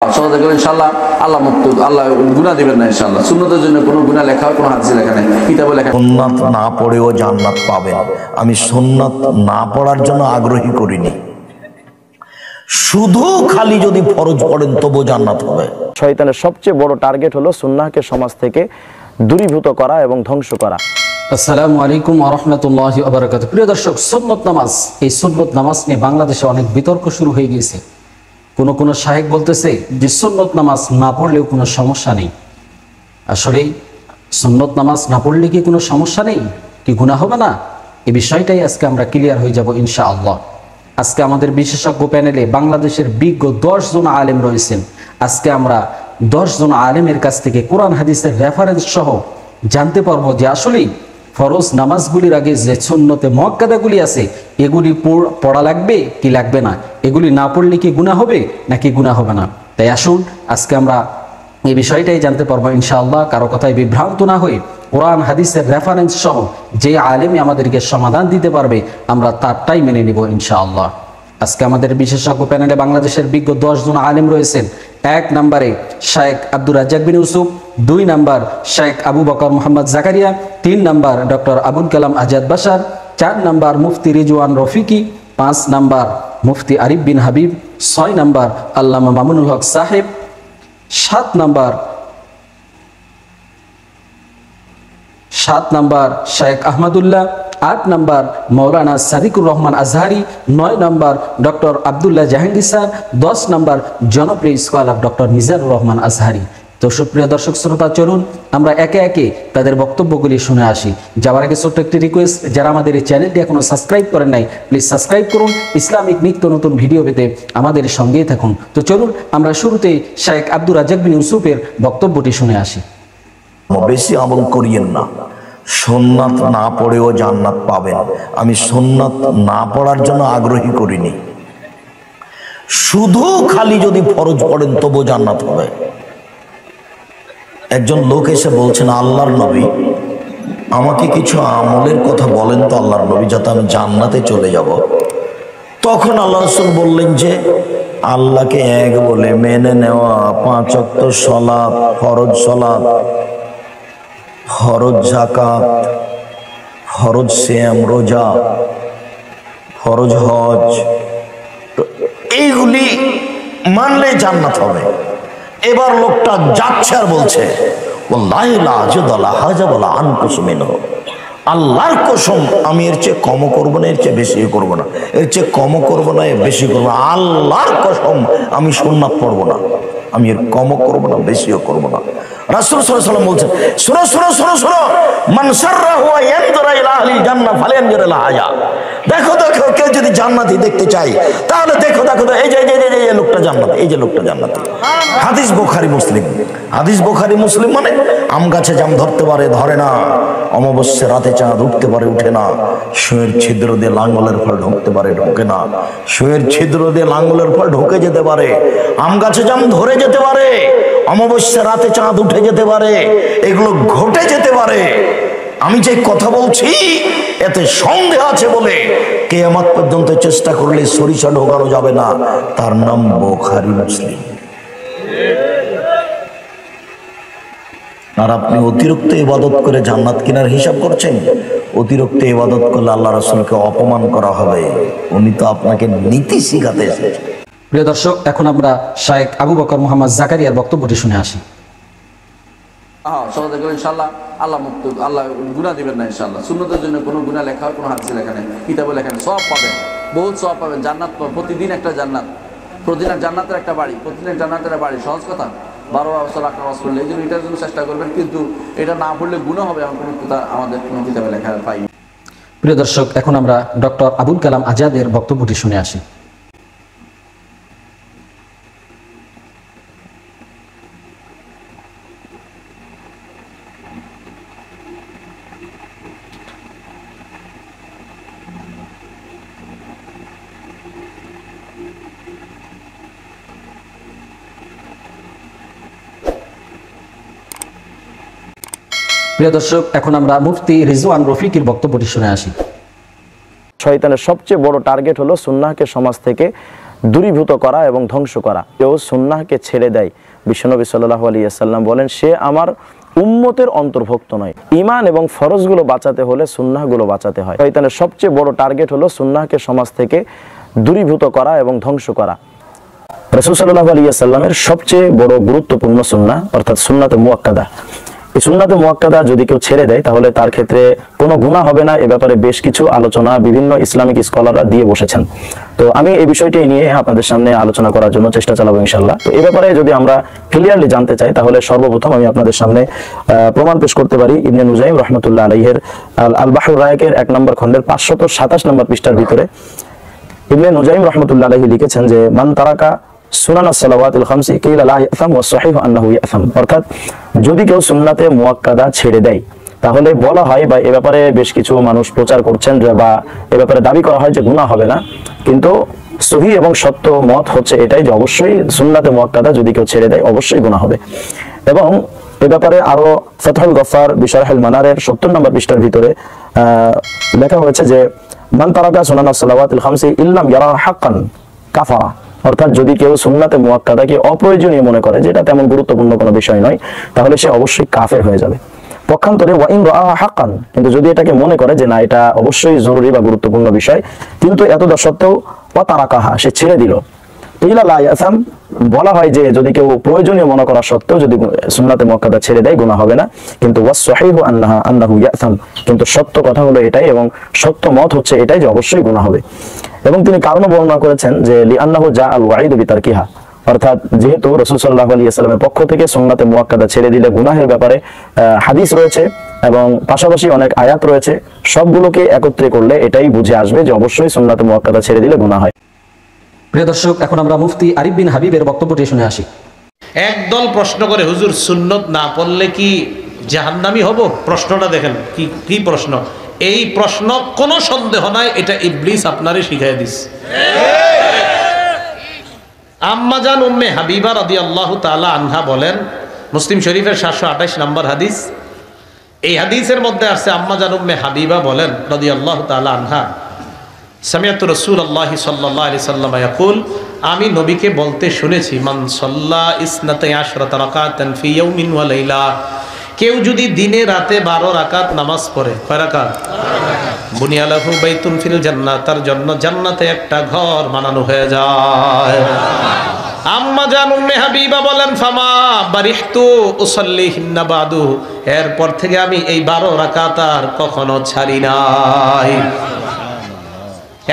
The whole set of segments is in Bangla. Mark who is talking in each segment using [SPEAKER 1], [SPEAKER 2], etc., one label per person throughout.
[SPEAKER 1] ইনশাআল্লাহ আল্লাহ মুক্ত, আল্লাহ গুনাহ দিবেন না ইনশাআল্লাহ। সুন্নতের জন্য কোনো গুনাহ লেখা, কোনো হাদিস লেখা নাই, কিতাবে লেখা।
[SPEAKER 2] সুন্নাত না পড়েও জান্নাত পাবেন। আমি সুন্নাত না পড়ার জন্য আগ্রহী করিনি, শুধু খালি যদি ফরজ পড়েন তবু জান্নাত হবে।
[SPEAKER 3] শয়তানের সবচেয়ে বড় টার্গেট হলো সুন্নাহকে সমাজ থেকে দূরীভূত করা এবং ধ্বংস করা।
[SPEAKER 4] আসসালামু আলাইকুম ওয়া রাহমাতুল্লাহি ওয়া বারাকাতুহু। প্রিয় দর্শক, সুন্নত নামাজ, এই সুন্নত নামাজ নিয়ে বাংলাদেশে অনেক বিতর্ক শুরু হয়ে গিয়েছে। কোন শায়েখ বলতেছে যে সুন্নত নামাজ না পড়লেও কোনো সমস্যা নেই। আসলে সুন্নত নামাজ না পড়লে কি কোনো সমস্যা নেই, কি গুনাহ হবে না? এই বিষয়টাই আজকে আমরা ক্লিয়ার হয়ে যাব ইনশাআল্লাহ। আজকে আমাদের বিশেষজ্ঞ প্যানেলে বাংলাদেশের বিজ্ঞ 10 জন আলেম রয়েছেন। আজকে আমরা 10 জন আলেমের কাছ থেকে কোরআন হাদিসের রেফারেন্স সহ জানতে পারবো যে আসলে ফরজ নামাজগুলির আগে যে সুন্নতে মুআক্কাদাগুলি আছে এগুলি পড়া লাগবে কি লাগবে না, এগুলি না পড়লে কি গুনাহ হবে নাকি গুনাহ হবে না। তাই আসুন আজকে আমরা এই বিষয়টাই জানতে পারবো ইনশাআল্লাহ। কারো কথায় বিভ্রান্ত না হয়ে কোরআন হাদিসের রেফারেন্স সহ যে আলেমই আমাদেরকে সমাধান দিতে পারবে আমরা তারটাই মেনে নিব ইনশাআল্লাহ। আজকে আমাদের বিশেষজ্ঞ প্যানেলে বাংলাদেশের বিজ্ঞ 10 জন আলেম রয়েছেন। 1 নম্বরে শায়েখ আব্দুর রাজ্জাক বিন ইউসুফ, 2 নম্বর শায়েখ আবু বকর মোহাম্মদ জাকারিয়া, 3 নম্বর ডক্টর আবুল কালাম আজাদ বাশার, 4 নম্বর মুফতি রিজওয়ান রফিকি, 5 নম্বর মুফতি আরিফ বিন হাবিব, 6 নম্বর আল্লামা মামুনুল হক সাহেব, 7 নম্বর শায়েখ আহমদুল্লাহ, 8 নম্বর মৌলানা সাদিকুর রহমান আজহারি, 9 নম্বর ডক্টর আব্দুল্লাহ জাহাঙ্গীর স্যার, 10 নম্বর জনপ্রিয় স্কলার ডক্টর মিজানুর রহমান আজহারি। তো সুপ্রিয় দর্শক শ্রোতা, চলুন আমরা একে একে তাদের বক্তব্যগুলি শুনে আসি। যাওয়ার আগে ছোট্ট একটি রিকোয়েস্ট, যারা আমাদের এই চ্যানেলটি এখনো সাবস্ক্রাইব করেন নাই প্লিজ সাবস্ক্রাইব করুন। ইসলামিক নিত্য নতুন ভিডিও পেতে আমাদের সঙ্গেই থাকুন। তো চলুন আমরা শুরুতেই শায়েখ আব্দুর রাজ্জাক বিন ইউসুফের বক্তব্যটি শুনে আসি।
[SPEAKER 2] বেশি আমল করিয়েন না, সুন্নাত না পড়েও জান্নাত পাবেন। আমি সুন্নাত না পড়ার জন্য আগ্রহী করিনি, শুধু খালি যদি ফরজ পড়েন তবু জান্নাত হবে। একজন লোক এসে বলছেন, আল্লাহর নবী আমাকে কিছু আমলের কথা বলেন তো আল্লাহর নবী, যাতে আমি জান্নাতে চলে যাব। তখন আল্লাহ রাসূল বললেন যে আল্লাহকে এক বলে মেনে নেওয়া, 5 ওয়াক্ত সালাত, ফরজ সালাত, ফরজ যাকাত, ফরজ সিয়াম রোজা, ফরজ হজ, এইগুলি মানলে জান্নাত হবে। এবার লোকটা যাচ্ছে আর বলছে, ওয়াল্লাহি লা আজদালা হাজা ওয়ালা আনকুস মিনহু, আল্লাহর কসম আমি এর চেয়ে কম করবো না, এর চেয়ে বেশি করবো না, এর চেয়ে কম করবো না, বেশি করবো না। আল্লাহর কসম আমি সুন্নাত পড়বো না, আমি এর কমও করবো না, বেশিও করবো না। রাসূল সাল্লাল্লাহু আলাইহি ওয়াসাল্লাম বলছেন, শোনো শোনো শোনো শোনো, মান সাররাহু ইয়ানজুরা ইলা আহলিল জান্নাহ ফালয়ানজুর ইলা হাজা। দেখো দেখো, কেউ যদি জান্নাতি দেখতে চাই তাহলে দেখো দেখো, এই যে এই লোকটা জান্নাতি, এই যে লোকটা জান্নাতি। হাদিস বুখারী মুসলিম। হাদিস বুখারী মুসলিম মানে আম গাছে জাম ধরতে পারে, ধরে না। অমাবস্যা রাতে চাঁদ উঠতে পারে, উঠে না। সুয়ের ছিদ্র দিয়ে লাঙ্গলের ফল ঢুকতে পারে, ঢোকে না। সুয়ের ছিদ্র দিয়ে লাঙ্গলের ফল ঢুকে যেতে পারে, আম গাছে জাম ধরে যেতে পারে, অমাবস্যা রাতে চাঁদ উঠে যেতে পারে, এগুলো ঘটে যেতে পারে। আমি যে কথা বলছি এতে সন্দেহ আছে বলে কিয়ামত পর্যন্ত চেষ্টা করলে সরিষা ঢোকানো যাবে না। তার নাম বুখারী মুসলিম। আর আপনি অতিরিক্ত ইবাদত করে জান্নাত কেনার হিসাব করছেন। অতিরিক্ত ইবাদত করলে আল্লাহ রাসূলকে অপমান করা হবে। উনি তো আপনাকে নীতি শিখাতে এসেছেন।
[SPEAKER 4] প্রিয় দর্শক, এখন আমরা শায়েখ আবু বকর মোহাম্মদ জাকারিয়ার বক্তব্যটি শুনে আসি।
[SPEAKER 1] ইনশাআল্লাহ আল্লাহ মুক্ত, আল্লাহ গুনাহ দিবেন না ইনশাআল্লাহ। সুন্নতের জন্য কোনো গুনাহ লেখা, কোনো হাদিস লেখা নাই, কিতাবে লেখা নাই, সব পাবেন, বহুত সব পাবেন। জান্নাত প্রতিদিন একটা জান্নাত, প্রতিদিন জান্নাতের একটা বাড়ি, প্রতিদিন জান্নাতের বাড়ি। সহজ কথা, 12 বছর নামাজ পড়লে, এই জন্য এটার জন্য চেষ্টা করবেন। কিন্তু এটা না পড়লে গুনাহ হবে এমন কোনো কথা আমাদের কোনো কিতাবে লেখা পাই।
[SPEAKER 4] প্রিয় দর্শক, এখন আমরা ডক্টর আবুল কালাম আজাদের বক্তব্যটি শুনে আসি। প্রিয় দর্শক, এখন আমরা মুফতি রিজওয়ান রফিকির বক্তব্যটি শুনে আসি।
[SPEAKER 3] শয়তানের সবচেয়ে বড় টার্গেট হলো সুন্নাহকে সমাজ থেকে দূরীভূত করা এবং ধ্বংস করা। কেউ সুন্নাহকে ছেড়ে দেয়, বিশ্বনবী সাল্লাল্লাহু আলাইহি ওয়াসাল্লাম বলেন সে আমার উম্মতের অন্তর্ভুক্ত নয়। ঈমান এবং ফরজগুলো বাঁচাতে হলে সুন্নাহগুলো বাঁচাতে হয়। শয়তানের সবচেয়ে বড় টার্গেট হলো সুন্নাহকে সমাজ থেকে দূরীভূত করা এবং ধ্বংস করা। রাসূল সাল্লাল্লাহু আলাইহি ওয়াসাল্লামের সবচেয়ে বড় গুরুত্বপূর্ণ সুন্নাহ অর্থাৎ সুন্নাতে মুআক্কাদা, এই সুন্নাতে মুআক্কাদা যদি কেউ ছেড়ে দেয় তাহলে তার ক্ষেত্রে কোনো গুনাহ হবে না। এ ব্যাপারে বেশ কিছু আলোচনা বিভিন্ন ইসলামিক স্কলাররা দিয়ে বসেছেন। তো আমি এই বিষয়টি নিয়ে আপনাদের সামনে আলোচনা করার জন্য চেষ্টা চালাবো ইনশাআল্লাহ। তো এই ব্যাপারে যদি আমরা ক্লিয়ারলি জানতে চাই তাহলে সর্বপ্রথম আমি আপনাদের সামনে প্রমাণ পেশ করতে পারি ইবনে নুজাইম রাহমাতুল্লাহ আলাইহির আল বাহরুর রায়িকের 1 নম্বর খণ্ডের 527 নম্বর পৃষ্ঠার ভিতরে ইবনে নুজাইম রাহমাতুল্লাহ আলাইহি লিখেছেন যে মান তারাকা সুনানাস সালাওয়াতিল খামসি কিলা লা ইয়াসাম ওয়া সহিহ আন্নাহু ইয়াসাম, অর্থাৎ যদি কেউ সুন্নাতে মুআক্কাদা ছেড়ে দেয় তাহলে বলা হয় বা এ ব্যাপারে বেশ কিছু মানুষ প্রচার করছেন বা এ ব্যাপারে দাবি করা হয় যে গুনাহ হবে না, কিন্তু সহিহ এবং সত্য মত হচ্ছে এটাই যে অবশ্যই সুন্নাতে মুআক্কাদা যদি কেউ ছেড়ে দেয় অবশ্যই গুনাহ হবে। এবং এ ব্যাপারে আরো ফাতহুল গফফার বিশারহুল মানারের 70 নম্বর পৃষ্ঠার ভিতরে লেখা হয়েছে যে মান তারাকা সুনানাস সালাওয়াতিল খামসি ইল্লাম ইয়ারা হাক্কান কাফারা, অর্থাৎ যদি কেউ সুন্নাতে মুআক্কাদাকে অপ্রয়োজনীয় মনে করে, যেটা তেমন গুরুত্বপূর্ণ কোনো বিষয় নয়, তাহলে সে অবশ্যই কাফের হয়ে যাবে। পক্ষান্তরে ওয়া ইন রাআ হাক্কান, কিন্তু যদি এটাকে মনে করে যে না এটা অবশ্যই জরুরি বা গুরুত্বপূর্ণ বিষয়, কিন্তু এতদা সত্ত্বেও ওয়া তারাকাহা, সে ছেড়ে দিল, ইলা লা ইয়াসাম, বলা হয় যে যদি কেউ প্রয়োজনীয় মনে করা সত্ত্বেও যদি সুন্নাতে মুআক্কাদা ছেড়ে দেয় গুনাহ হবে না, কিন্তু ওয়াস সহিহু আন্নাহু ইয়াসাম, কিন্তু সত্য কথা হলো এটাই এবং সত্য মত হচ্ছে এটাই যে অবশ্যই গুনাহ হবে। এবং তিনি কারণ বর্ণনা করেছেন যে লিআন্নাহু জাআল ওয়াঈদু বিতারকিহা, অর্থাৎ যেহেতু রাসূল সাল্লাল্লাহু আলাইহি ওয়াসাল্লামের পক্ষ থেকে সুন্নাতে মুআক্কাদা ছেড়ে দিলে গুনাহের ব্যাপারে হাদিস রয়েছে এবং পাশাপাশি অনেক আয়াত রয়েছে, সবগুলোকে একত্রে করলে এটাই বুঝে আসবে যে অবশ্যই সুন্নাতে মুআক্কাদা ছেড়ে দিলে গুনাহ হয়।
[SPEAKER 4] প্রিয় দর্শক, এখন আমরা মুফতি আরিফ বিন হাবিবের বক্তব্যটি শুনে আসি।
[SPEAKER 5] একদল প্রশ্ন করে হুজুর সুন্নত না পড়লে কি জাহান্নামী হব? প্রশ্নটা দেখেন কি প্রশ্ন। এই প্রশ্ন কোনো সন্দেহ নাই এটা ইবলিস আপনারে শিখাই দিস। আম্মাজান উম্মে হাবিবা রাদিয়াল্লাহু তাআলা আনহা বলেন, মুসলিম শরীফের 728 নম্বর হাদিস, এই হাদিসের মধ্যে আছে আম্মাজান উম্মে হাবিবা বলেন রাদিয়াল্লাহু তাআলা আনহা, সামিআতু রাসূলুল্লাহি সাল্লাল্লাহু আলাইহি সাল্লাম ইয়াকুল, আমি নবীকে বলতে শুনেছি, মান সাল্লা ইসনাতাই আশরাতা রাকাতান ফি ইয়াউমিন ওয়া লাইলা, কেউ যদি দিনে রাতে 12 রাকাত নামাজ পড়ে, কয় রাকাত? বুনিয়া লাহু বাইতুন ফিল জান্নাহ, তার জন্য জান্নাতে একটা ঘর বানানো হয়ে যায়। আম্মা জান উম্মে হাবিবা বলেন, ফামা বারিহতু উসাল্লিহিন্না বাদু, এরপর থেকে আমি এই 12 রাকাত আর কখনো ছাড়ি নাই।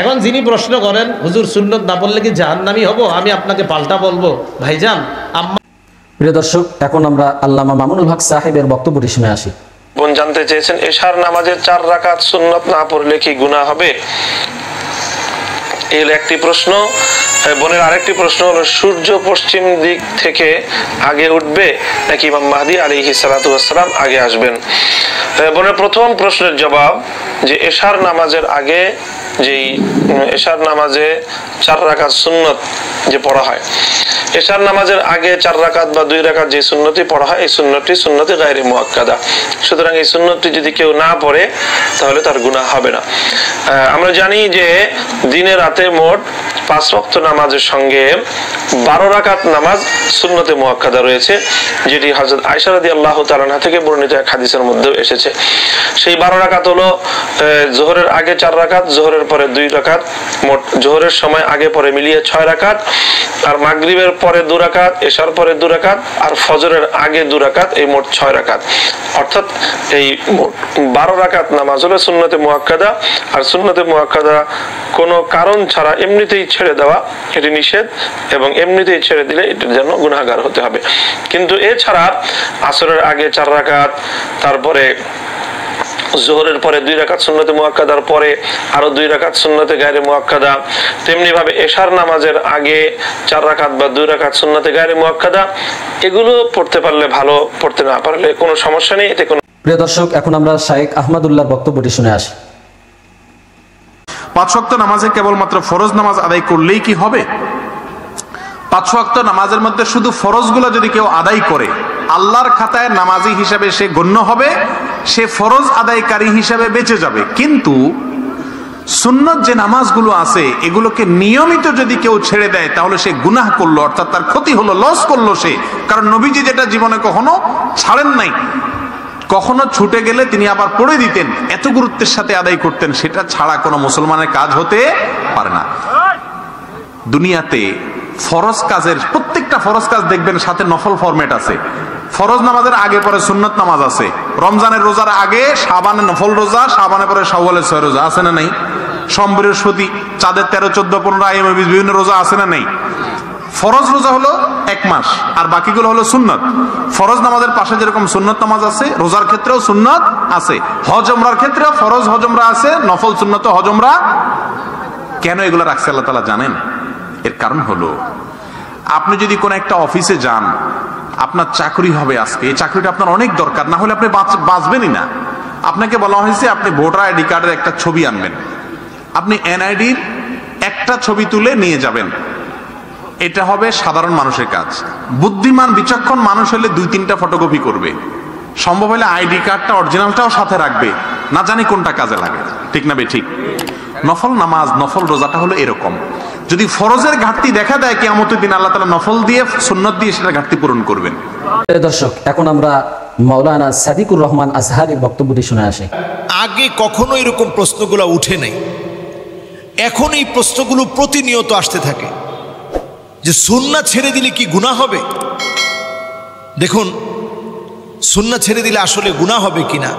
[SPEAKER 5] এখন যিনি প্রশ্ন করেন হুজুর সুন্নত না পড়লে কি জাহান্নামী হব, আমি আপনাকে পাল্টা বলবো, ভাইজান
[SPEAKER 4] প্রিয় দর্শক, এখন আমরা আল্লামা মামুনুল হক সাহেবের বক্তব্যটি শুনে আসি।
[SPEAKER 6] বোন জানতে চেয়েছেন এশার নামাজের 4 রাকাত সুন্নত না পড়লে কি গুনাহ হবে, এই একটি প্রশ্ন। বোনের আরেকটি প্রশ্ন হলো সূর্য পশ্চিম দিক থেকে আগে উঠবে নাকি ইমাম মাহদী আলাইহিস সালাতু ওয়াস সালাম আগে আসবেন? বোনের প্রথম প্রশ্নের জবাব যে এশার নামাজের আগে যেই এশার নামাজে 4 রাকাত সুন্নত যে পড়া হয়, এশার নামাজের আগে 4 রাকাত বা 2 রাকাত যে সুন্নতি পড়া হয় এই সুন্নতি সুন্নতে গায়রে মুআক্কাদা, সুতরাং এই সুন্নতি যদি কেউ না পড়ে তাহলে তার গুনাহ হবে না। আমরা জানি যে দিনে রাতে মোট 5 ওয়াক্ত নামাজের সঙ্গে 12 রাকাত নামাজ সুন্নতে মুআক্কাদা রয়েছে, যেটি হযরত আয়েশা রাদিয়াল্লাহু তাআলা আনহা থেকে বর্ণিত এক হাদিসের মধ্যে এসেছে। সেই 12 রাকাত হলো যোহরের আগে 4 রাকাত, যোহরের পরে 2 রাকাত, মোট যোহরের সময় আগে পরে মিলিয়ে 6 রাকাত, আর মাগরিবের পরে 2 রাকাত, এশার পরে 2 রাকাত, আর ফজরের আগে 2 রাকাত, এই মোট 6 রাকাত। অর্থাৎ এই 12 রাকাত নামাজ হলো সুন্নতে মুআক্কাদা। আর সুন্নতে মুআক্কাদা কোনো কারণ ছাড়া এমনিতেই ছেড়ে দেওয়া এটি নিষেধ, এবং এমনিতেই ছেড়ে দিলে এটির জন্য গুনাহগার হতে হবে। কিন্তু এছাড়া আসরের আগে 4 রাকাত, তারপরে যোহরের পরে 2 রাকাত সুন্নতে মুআক্কাদার পরে আরো 2 রাকাত সুন্নতে গায়রে মুআক্কাদা, তেমনি ভাবে এশার নামাজের আগে 4 রাকাত বা 2 রাকাত সুন্নতে গায়রে মুআক্কাদা, এগুলো পড়তে পারলে ভালো, পড়তে না পারলে কোনো সমস্যা নেই, এতে কোনো।
[SPEAKER 4] প্রিয় দর্শক, এখন আমরা শাইখ আহমদুল্লাহর বক্তব্যটি শুনে আসি।
[SPEAKER 7] 5 ওয়াক্ত নামাজে কেবলমাত্র ফরজ নামাজ আদায় করলেই কি হবে? 5 ওয়াক্ত নামাজের মধ্যে শুধু ফরজগুলো যদি কেউ আদায় করে আল্লাহর খাতায় নামাজি হিসাবে সে গণ্য হবে, সে ফরজ আদায়কারী হিসাবে বেঁচে যাবে। কিন্তু সুন্নত যে নামাজগুলো আছে এগুলোকে নিয়মিত যদি কেউ ছেড়ে দেয় তাহলে সে গুনাহ করলো, অর্থাৎ তার ক্ষতি হলো, লস করলো সে। কারণ নবীজি যেটা জীবনে কখনো ছাড়েন নাই, কখনো ছুটে গেলে তিনি আবার পড়ে দিতেন, এত গুরুত্বের সাথে আদায় করতেন, সেটা ছাড়া কোনো মুসলমানের কাজ হতে পারে না। দুনিয়াতে ফরজ কাজের প্রত্যেকটা ফরজ কাজ দেখবেন সাথে নফল ফরম্যাট আছে। ফরজ নামাজের আগে পরে সুন্নত নামাজ আছে, রমজানের রোজার আগে শাবানে নফল রোজা, শাবানে পরে শাওয়ালের 6 রোজা আছে না নেই, সোম বৃহস্পতি চাঁদের 13, 14, 15 আইএম বিভিন্ন রোজা আছে না নেই। ফরজ রোজা হলো 1 মাস আর বাকিগুলো হলো সুন্নত। ফরজ নামাজের পাশে যেরকম সুন্নত নামাজ আছে, রোজার ক্ষেত্রেও সুন্নত আছে, হজ উমরার ক্ষেত্রেও ফরজ হজ উমরা আছে, নফল সুন্নত হজ উমরা। কেন এগুলো রাখছে আল্লাহ তাআলা জানেন? এর কারণ হলো আপনি যদি কোনো একটা অফিসে যান, আপনার চাকরি হবে আজকে, এই চাকরিটা আপনার অনেক দরকার, না হলে আপনি বাঁচবেনই না। আপনাকে বলা হয়েছে আপনি ভোটার আইডি কার্ডের একটা ছবি আনবেন, আপনি এনআইডির একটা ছবি তুলে নিয়ে যাবেন। এটা হবে সাধারণ মানুষের কাজ। বুদ্ধিমান বিচক্ষণ মানুষ হলে 2-3টা ফটোকপি করবে, সম্ভব হলে আইডি কার্ডটা অরিজিনালটাও সাথে রাখবে, না জানি কোনটা কাজে লাগে। ঠিক না বে ঠিক? নফল নামাজ, নফল রোজাটা হলো এরকম। যদি ফরজের ঘাটতি দেখা দেয়, কিয়ামতের দিন আল্লাহ তাআলা নফল দিয়ে, সুন্নত দিয়ে সেটা ঘাটতি পূরণ করবেন।
[SPEAKER 4] দর্শক, এখন আমরা মাওলানা সাদিকুর রহমান আজহারীর বক্তব্যটি শুনে আসি।
[SPEAKER 8] আগে কখনো এরকম প্রশ্নগুলো উঠে নাই, এখন এই প্রশ্নগুলো প্রতিনিয়ত আসতে থাকে যে সুন্নাত ছেড়ে দিলে কি গুনাহ হবে। দেখুন, সুন্নাত ছেড়ে দিলে আসলে গুনাহ হবে কিনা,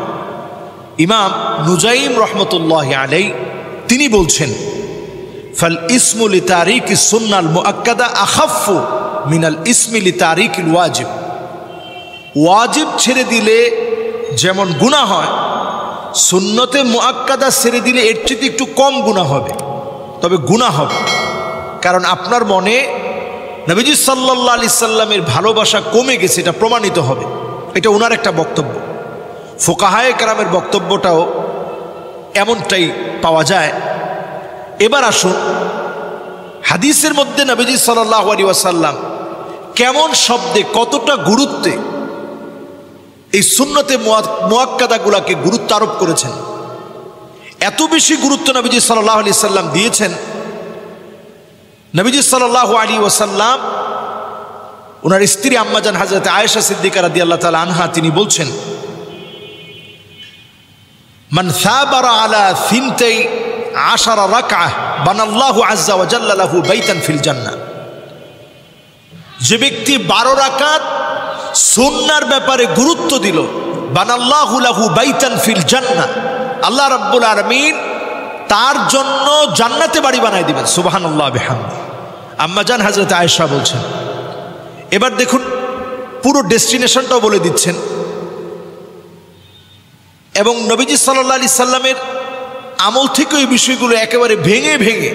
[SPEAKER 8] ইমাম নুজাইম রহমতুল্লাহ আলাইহি তিনি বলছেন, ফাল ইসমু লিতারিকি সুন্নাল মুআক্কাদা আখাফফু মিনাল ইসমি লিতারিকিল ওয়াজিব। ওয়াজিব ছেড়ে দিলে যেমন গুনাহ হয়, সুন্নতে মুআক্কাদা ছেড়ে দিলে এর চেয়ে একটু কম গুনাহ হবে, তবে গুনাহ হবে। কারণ আপনার মনে নবীজি সাল্লাল্লাহু আলাইহি সাল্লামের ভালোবাসা কমে গেছে, এটা প্রমাণিত হবে। এটা ওনার একটা বক্তব্য। ফুকাহায়ে কেরামের বক্তব্যটাও এমনটাই পাওয়া যায়। এবার আসুন, হাদিসের মধ্যে নবীজি সাল্লাল্লাহু আলাইহি ওয়াসাল্লাম কেমন শব্দে, কতটা গুরুত্বে এই সুন্নতে মুআক্কাদাগুলোকে গুরুত্ব আরোপ করেছেন। এত বেশি গুরুত্ব নবীজি সাল্লাল্লাহু আলাইহি সাল্লাম দিয়েছেন। নবীজি সাল্লাল্লাহু আলাইহি ওয়াসাল্লাম ওনার স্ত্রী আম্মাজান হযরত আয়েশা সিদ্দিকা রাদিয়াল্লাহু তাআলা আনহা তিনি বলছেন, মান সাবারা আলা সিনতাই আশারা রাকআহ বানাল্লাহু আযজা ওয়া জাল্লা লাহু বাইতান ফিল জান্নাহ। যে ব্যক্তি 12 রাকাত সুন্নাহর ব্যাপারে গুরুত্ব দিল, বানাল্লাহু লাহু বাইতান ফিল জান্নাহ, আল্লাহ রাব্বুল আলামিন তার জন্য জান্নাতে বাড়ি বানায় দিবেন। সুবহানাল্লাহ বিহামদি। আম্মাজান হযরত আয়েশা বলছেন। এবার দেখুন, পুরো ডেস্টিনেশনটাও বলে দিচ্ছেন এবং নবীজি সাল্লাল্লাহু আলাইহি সাল্লামের আমল থেকে এই বিষয়গুলো একেবারে ভেঙে ভেঙে।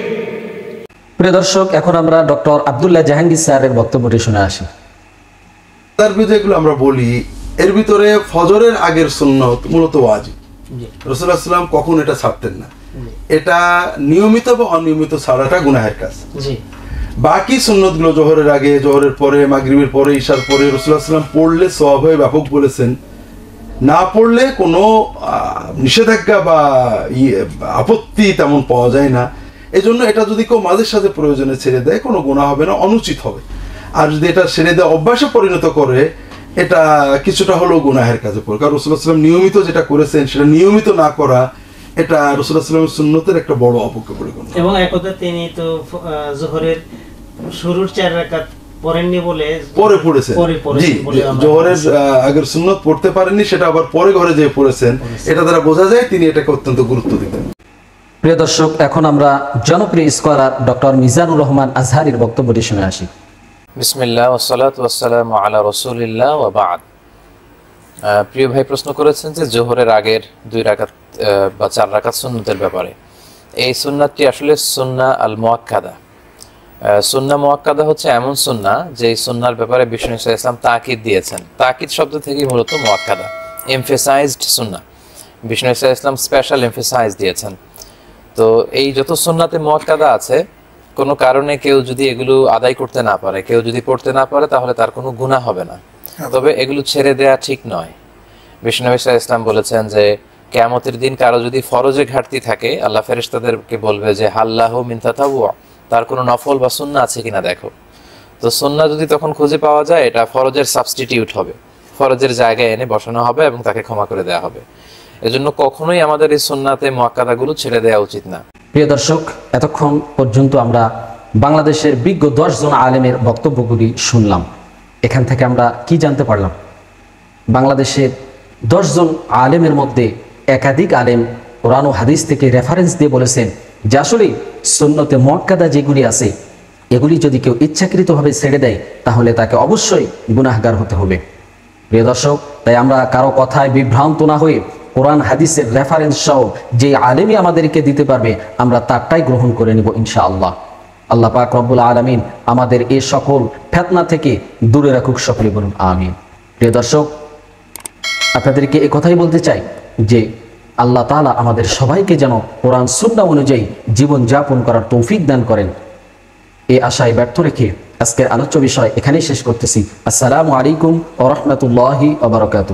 [SPEAKER 4] প্রিয় দর্শক, এখন আমরা ডক্টর আব্দুল্লাহ জাহাঙ্গীর স্যারের বক্তব্যটি শুনে আসি।
[SPEAKER 9] তার যেগুলো আমরা বলি, এর ভিতরে ফজরের আগের সুন্নত মূলত ওয়াজিব। রাসূলুল্লাহ সাল্লাল্লাহু আলাইহি ওয়াসাল্লাম কখনো এটা ছাড়তেন না। এটা নিয়মিত বা অনিয়মিত ছাড়াটা গুনাহের কাজ। বাকি সুন্নতগুলো জোহরের আগে, জোহরের পরে, মাগরিবের পরে, ইশার পরে রাসূলুল্লাহ সাল্লাল্লাহু আলাইহি ওয়াসাল্লাম পড়লে সওয়াব হয়, ব্যাপক বলেছেন। না পড়লে কোনো নিষেধাজ্ঞা বা আপত্তি তেমন পাওয়া যায় না। এই জন্য এটা যদি কেউ মাঝে সাথে প্রয়োজনে ছেড়ে দেয়, কোনো গুনাহ হবে না, অনুচিত হবে। আর যদি এটা ছেড়ে দেয়, অভ্যাসে পরিণত করে, এটা কিছুটা হলেও গুনাহের কাজে পড়ে। কারণ রাসূলুল্লাহ সাল্লাল্লাহু আলাইহি ওয়াসাল্লাম নিয়মিত যেটা করেছেন সেটা নিয়মিত না করা, এটা রাসূলুল্লাহ সাল্লাল্লাহু আলাইহি ওয়াসাল্লামের সুন্নতের একটা বড় অপব্যবহার পরিগণনা।
[SPEAKER 10] এবং একদা তিনি তো যোহরের শুরুর 4 রাকাত পড়েননি বলে
[SPEAKER 9] পরে পড়েছেন। জি, জোহরের আগের সুন্নত পড়তে পারেননি, সেটা আবার পরে ঘরে যেয়ে পড়েছেন। এটা দ্বারা বোঝা যায় তিনি এটাকে অত্যন্ত গুরুত্ব দিতেন।
[SPEAKER 4] প্রিয় দর্শক, এখন আমরা জনপ্রিয় স্কলার ডক্টর মিজানুর রহমান আজহারীর বক্তব্যটি শুনে আসি।
[SPEAKER 11] বিসমিল্লাহ ওয়াসসালাতু ওয়াসসালামু আলা রাসূলিল্লাহ ওয়া বা'দ। প্রিয় ভাই প্রশ্ন করেছেন যে জোহরের আগের 2 রাকাত বা 4 রাকাত সুন্নতের ব্যাপারে। এই সুন্নাতটি আসলে সুন্নাহ আল মুআক্কাদা। সুন্নাহ মুআক্কাদা হচ্ছে এমন সুন্নাহ যে এই সুন্নাহর ব্যাপারে বিষ্ণু সাল্লাল্লাহু আলাইহি ওয়াসাল্লাম তাকিদ দিয়েছেন। তাকিদ শব্দ থেকেই মূলত মুআক্কাদা, এমফেসাইজড সুন্নাহ। বিষ্ণু সাল্লাল্লাহু আলাইহি ওয়াসাল্লাম স্পেশাল এমফেসাইজ দিয়েছেন। তো এই যত সুন্নাতে মুআক্কাদা আছে, কোনো কারণে কেউ যদি এগুলো আদায় করতে না পারে, কেউ যদি পড়তে না পারে, তাহলে তার কোনো গুনাহ হবে না। তবে এগুলো ছেড়ে দেয়া ঠিক নয়। বিষ্ণু সাল্লাল্লাহু আলাইহি ওয়াসাল্লাম বলেছেন যে কিয়ামতের দিন কারো যদি ফরজে ঘাটতি থাকে, আল্লাহ ফেরেশতাদেরকে বলবে যে হাল্লাহু মিন তাতাওয়া, তার কোনো নফল বা সুন্নাহ আছে কিনা দেখো। তো সুন্নাহ যদি তখন খুঁজে পাওয়া যায়, এটা ফরজের সাবস্টিটিউট হবে, ফরজের জায়গায় এনে বসানো হবে এবং তাকে ক্ষমা করে দেওয়া হবে। এজন্য কখনোই আমাদের এই সুন্নাতে মুআক্কাদাগুলো ছেড়ে দেওয়া উচিত না।
[SPEAKER 4] প্রিয় দর্শক, এতক্ষণ পর্যন্ত আমরা বাংলাদেশের বিজ্ঞ 10 জন আলেমের বক্তব্যগুলি শুনলাম। এখান থেকে আমরা কি জানতে পারলাম? বাংলাদেশের 10 জন আলেমের মধ্যে একাধিক আলেম কোরআন ও হাদিস থেকে রেফারেন্স দিয়ে বলেছেন যে আসলে সুন্নতে মুআক্কাদা যেগুলি আছে, এগুলি যদি কেউ ইচ্ছাকৃতভাবে ছেড়ে দেয় তাহলে তাকে অবশ্যই গুনাহগার হতে হবে। প্রিয় দর্শক, তাই আমরা কারো কথায় বিভ্রান্ত না হয়ে কোরআন হাদিসের রেফারেন্স সহ যে আলেমই আমাদেরকে দিতে পারবে আমরা তারটাই গ্রহণ করে নিব ইনশাআল্লাহ। আল্লাহ পাক রব্বুল আলামিন আমাদের এই সকল ফিতনা থেকে দূরে রাখুক, সকলে বলুন আমিন। প্রিয় দর্শক, আপনাদেরকে এই কথাই বলতে চাই যে আল্লাহ তাআলা আমাদের সবাইকে যেন কোরআন সুন্নাহ অনুযায়ী জীবন যাপন করার তৌফিক দান করেন, এই আশায় ব্যর্থ রেখে আজকের আলোচ্য বিষয় এখানেই শেষ করতেছি। আসসালামু আলাইকুম ওয়া রাহমাতুল্লাহি ওয়া বারাকাতুহু।